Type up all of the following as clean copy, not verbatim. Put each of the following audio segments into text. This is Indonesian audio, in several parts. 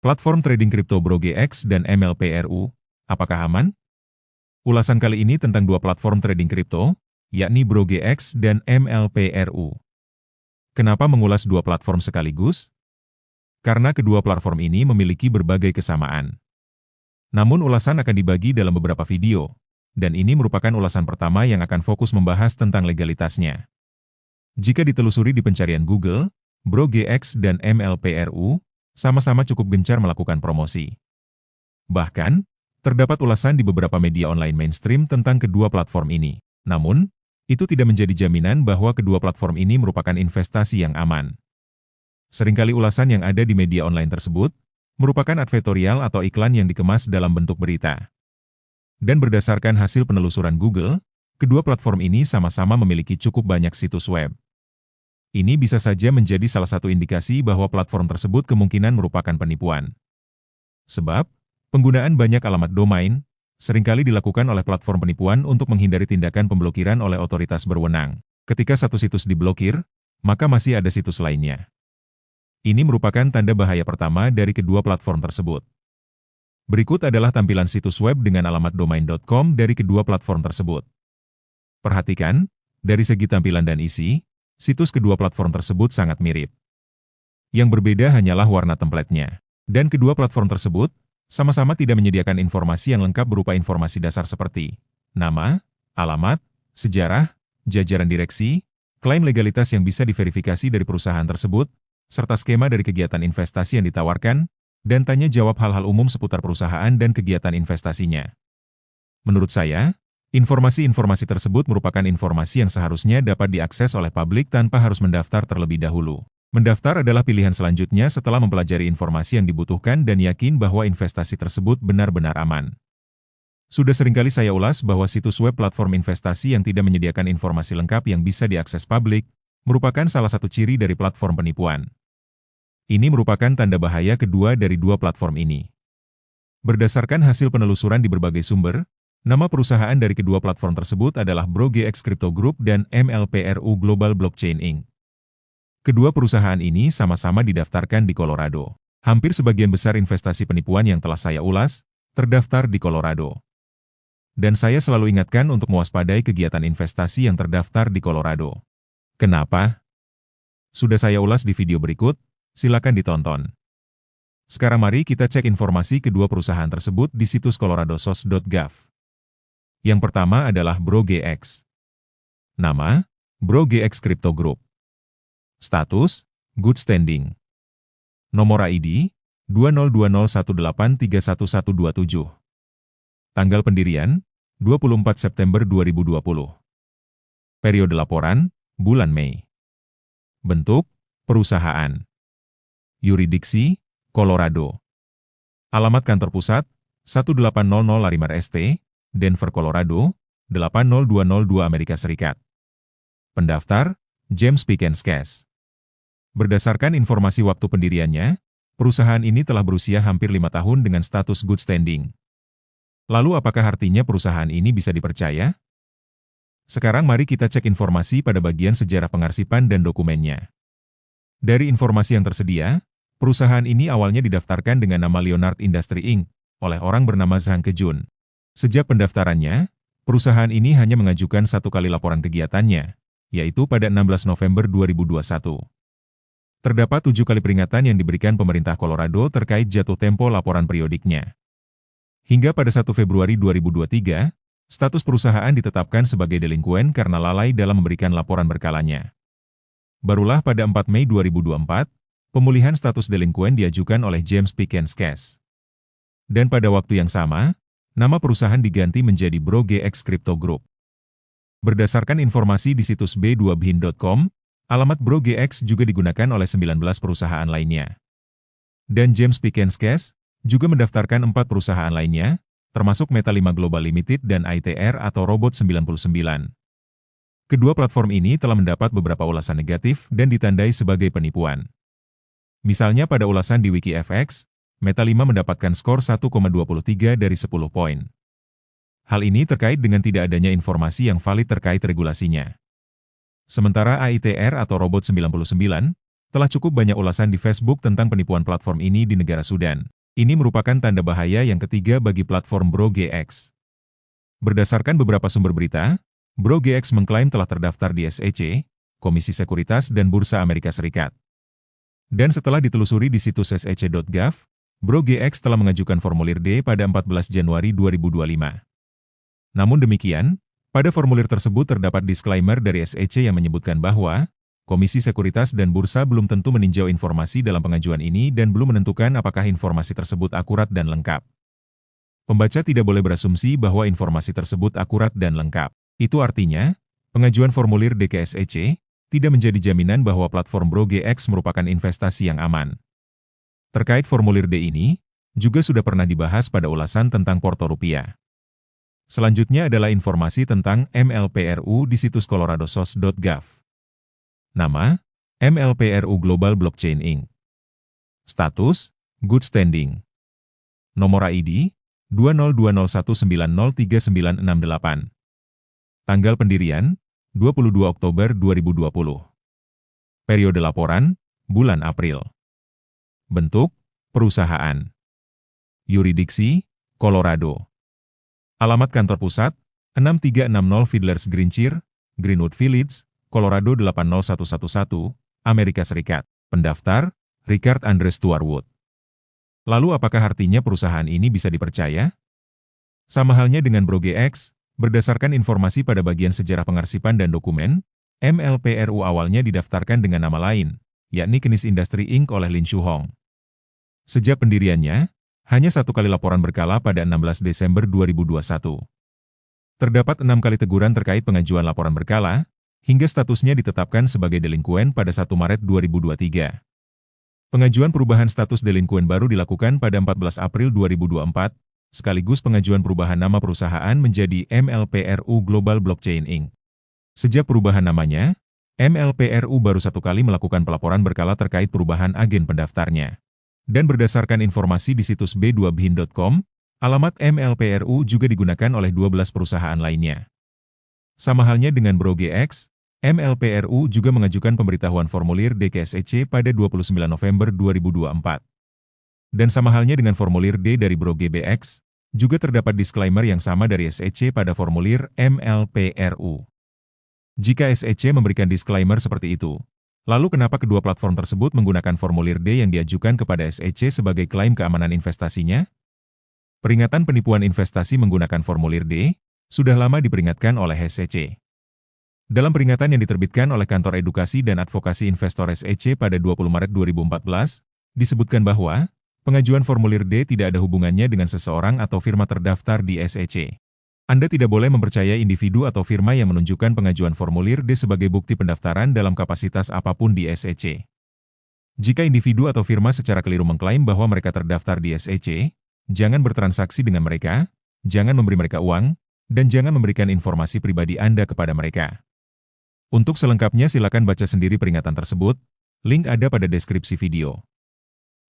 Platform trading kripto BroGX dan MLPRU, apakah aman? Ulasan kali ini tentang dua platform trading kripto, yakni BroGX dan MLPRU. Kenapa mengulas dua platform sekaligus? Karena kedua platform ini memiliki berbagai kesamaan. Namun ulasan akan dibagi dalam beberapa video, dan ini merupakan ulasan pertama yang akan fokus membahas tentang legalitasnya. Jika ditelusuri di pencarian Google, BroGX dan MLPRU sama-sama cukup gencar melakukan promosi. Bahkan, terdapat ulasan di beberapa media online mainstream tentang kedua platform ini. Namun, itu tidak menjadi jaminan bahwa kedua platform ini merupakan investasi yang aman. Seringkali ulasan yang ada di media online tersebut merupakan advertorial atau iklan yang dikemas dalam bentuk berita. Dan berdasarkan hasil penelusuran Google, kedua platform ini sama-sama memiliki cukup banyak situs web. Ini bisa saja menjadi salah satu indikasi bahwa platform tersebut kemungkinan merupakan penipuan. Sebab, penggunaan banyak alamat domain seringkali dilakukan oleh platform penipuan untuk menghindari tindakan pemblokiran oleh otoritas berwenang. Ketika satu situs diblokir, maka masih ada situs lainnya. Ini merupakan tanda bahaya pertama dari kedua platform tersebut. Berikut adalah tampilan situs web dengan alamat domain.com dari kedua platform tersebut. Perhatikan, dari segi tampilan dan isi, situs kedua platform tersebut sangat mirip. Yang berbeda hanyalah warna template-nya. Dan kedua platform tersebut sama-sama tidak menyediakan informasi yang lengkap berupa informasi dasar seperti nama, alamat, sejarah, jajaran direksi, klaim legalitas yang bisa diverifikasi dari perusahaan tersebut, serta skema dari kegiatan investasi yang ditawarkan, dan tanya jawab hal-hal umum seputar perusahaan dan kegiatan investasinya. Menurut saya, informasi-informasi tersebut merupakan informasi yang seharusnya dapat diakses oleh publik tanpa harus mendaftar terlebih dahulu. Mendaftar adalah pilihan selanjutnya setelah mempelajari informasi yang dibutuhkan dan yakin bahwa investasi tersebut benar-benar aman. Sudah seringkali saya ulas bahwa situs web platform investasi yang tidak menyediakan informasi lengkap yang bisa diakses publik merupakan salah satu ciri dari platform penipuan. Ini merupakan tanda bahaya kedua dari dua platform ini. Berdasarkan hasil penelusuran di berbagai sumber, nama perusahaan dari kedua platform tersebut adalah BroGX Crypto Group dan MLPRU Global Blockchain Inc. Kedua perusahaan ini sama-sama didaftarkan di Colorado. Hampir sebagian besar investasi penipuan yang telah saya ulas, terdaftar di Colorado. Dan saya selalu ingatkan untuk mewaspadai kegiatan investasi yang terdaftar di Colorado. Kenapa? Sudah saya ulas di video berikut, silakan ditonton. Sekarang mari kita cek informasi kedua perusahaan tersebut di situs coloradosos.gov. Yang pertama adalah BroGX. Nama, BroGX Crypto Group. Status, good standing. Nomor ID, 20201831127. Tanggal pendirian, 24 September 2020. Periode laporan, bulan Mei. Bentuk, perusahaan. Yurisdiksi, Colorado. Alamat kantor pusat, 1800 Larimer St., Denver, Colorado, 80202 Amerika Serikat. Pendaftar, James Pickens. Berdasarkan informasi waktu pendiriannya, perusahaan ini telah berusia hampir 5 tahun dengan status good standing. Lalu apakah artinya perusahaan ini bisa dipercaya? Sekarang mari kita cek informasi pada bagian sejarah pengarsipan dan dokumennya. Dari informasi yang tersedia, perusahaan ini awalnya didaftarkan dengan nama Leonard Industry Inc. oleh orang bernama Zhang Kejun. Sejak pendaftarannya, perusahaan ini hanya mengajukan satu kali laporan kegiatannya, yaitu pada 16 November 2021. Terdapat 7 kali peringatan yang diberikan pemerintah Colorado terkait jatuh tempo laporan periodiknya. Hingga pada 1 Februari 2023, status perusahaan ditetapkan sebagai delinquen karena lalai dalam memberikan laporan berkalanya. Barulah pada 4 Mei 2024, pemulihan status delinquen diajukan oleh James Pickens. Dan pada waktu yang sama, nama perusahaan diganti menjadi BroGX Crypto Group. Berdasarkan informasi di situs b2bin.com, alamat BroGX juga digunakan oleh 19 perusahaan lainnya. Dan James Pickens juga mendaftarkan 4 perusahaan lainnya, termasuk Meta5 Global Limited dan ITR atau Robot 99. Kedua platform ini telah mendapat beberapa ulasan negatif dan ditandai sebagai penipuan. Misalnya pada ulasan di WikiFX, Meta5 mendapatkan skor 1,23 dari 10 poin. Hal ini terkait dengan tidak adanya informasi yang valid terkait regulasinya. Sementara ITR atau Robot 99, telah cukup banyak ulasan di Facebook tentang penipuan platform ini di negara Sudan. Ini merupakan tanda bahaya yang ketiga bagi platform BroGX. Berdasarkan beberapa sumber berita, BroGX mengklaim telah terdaftar di SEC, Komisi Sekuritas dan Bursa Amerika Serikat. Dan setelah ditelusuri di situs sec.gov, BroGX telah mengajukan formulir D pada 14 Januari 2025. Namun demikian, pada formulir tersebut terdapat disclaimer dari SEC yang menyebutkan bahwa Komisi Sekuritas dan Bursa belum tentu meninjau informasi dalam pengajuan ini dan belum menentukan apakah informasi tersebut akurat dan lengkap. Pembaca tidak boleh berasumsi bahwa informasi tersebut akurat dan lengkap. Itu artinya, pengajuan formulir D ke SEC tidak menjadi jaminan bahwa platform BroGX merupakan investasi yang aman. Terkait formulir D ini, juga sudah pernah dibahas pada ulasan tentang Porto Rupiah. Selanjutnya adalah informasi tentang MLPRU di situs coloradosos.gov. Nama, MLPRU Global Blockchain Inc. Status, Good Standing. Nomor ID, 20201903968. Tanggal pendirian, 22 Oktober 2020. Periode laporan, bulan April. Bentuk, perusahaan. Yurisdiksi, Colorado. Alamat kantor pusat, 6360 Fiddlers Green Chair, Greenwood Village, Colorado 80111, Amerika Serikat. Pendaftar, Richard Andre Stewart. Lalu apakah artinya perusahaan ini bisa dipercaya? Sama halnya dengan BroGX, berdasarkan informasi pada bagian sejarah pengarsipan dan dokumen, MLPRU awalnya didaftarkan dengan nama lain, yakni Kenis Industry Inc. oleh Lin Shuhong. Sejak pendiriannya, hanya satu kali laporan berkala pada 16 Desember 2021. Terdapat 6 kali teguran terkait pengajuan laporan berkala, hingga statusnya ditetapkan sebagai delinquen pada 1 Maret 2023. Pengajuan perubahan status delinquen baru dilakukan pada 14 April 2024, sekaligus pengajuan perubahan nama perusahaan menjadi MLPRU Global Blockchain Inc. Sejak perubahan namanya, MLPRU baru satu kali melakukan pelaporan berkala terkait perubahan agen pendaftarnya. Dan berdasarkan informasi di situs b2bin.com, alamat MLPRU juga digunakan oleh 12 perusahaan lainnya. Sama halnya dengan BroGX, MLPRU juga mengajukan pemberitahuan formulir D ke SEC pada 29 November 2024. Dan sama halnya dengan formulir D dari BroGBX, juga terdapat disclaimer yang sama dari SEC pada formulir MLPRU. Jika SEC memberikan disclaimer seperti itu, lalu kenapa kedua platform tersebut menggunakan formulir D yang diajukan kepada SEC sebagai klaim keamanan investasinya? Peringatan penipuan investasi menggunakan formulir D sudah lama diperingatkan oleh SEC. Dalam peringatan yang diterbitkan oleh Kantor Edukasi dan Advokasi Investor SEC pada 20 Maret 2014, disebutkan bahwa pengajuan formulir D tidak ada hubungannya dengan seseorang atau firma terdaftar di SEC. Anda tidak boleh mempercayai individu atau firma yang menunjukkan pengajuan formulir D sebagai bukti pendaftaran dalam kapasitas apapun di SEC. Jika individu atau firma secara keliru mengklaim bahwa mereka terdaftar di SEC, jangan bertransaksi dengan mereka, jangan memberi mereka uang, dan jangan memberikan informasi pribadi Anda kepada mereka. Untuk selengkapnya silakan baca sendiri peringatan tersebut, link ada pada deskripsi video.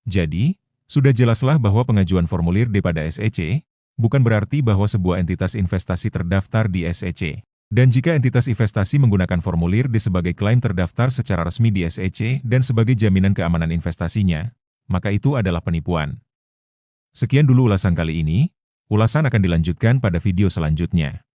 Jadi, sudah jelaslah bahwa pengajuan formulir D pada SEC bukan berarti bahwa sebuah entitas investasi terdaftar di SEC. Dan jika entitas investasi menggunakan formulir D sebagai klaim terdaftar secara resmi di SEC dan sebagai jaminan keamanan investasinya, maka itu adalah penipuan. Sekian dulu ulasan kali ini, ulasan akan dilanjutkan pada video selanjutnya.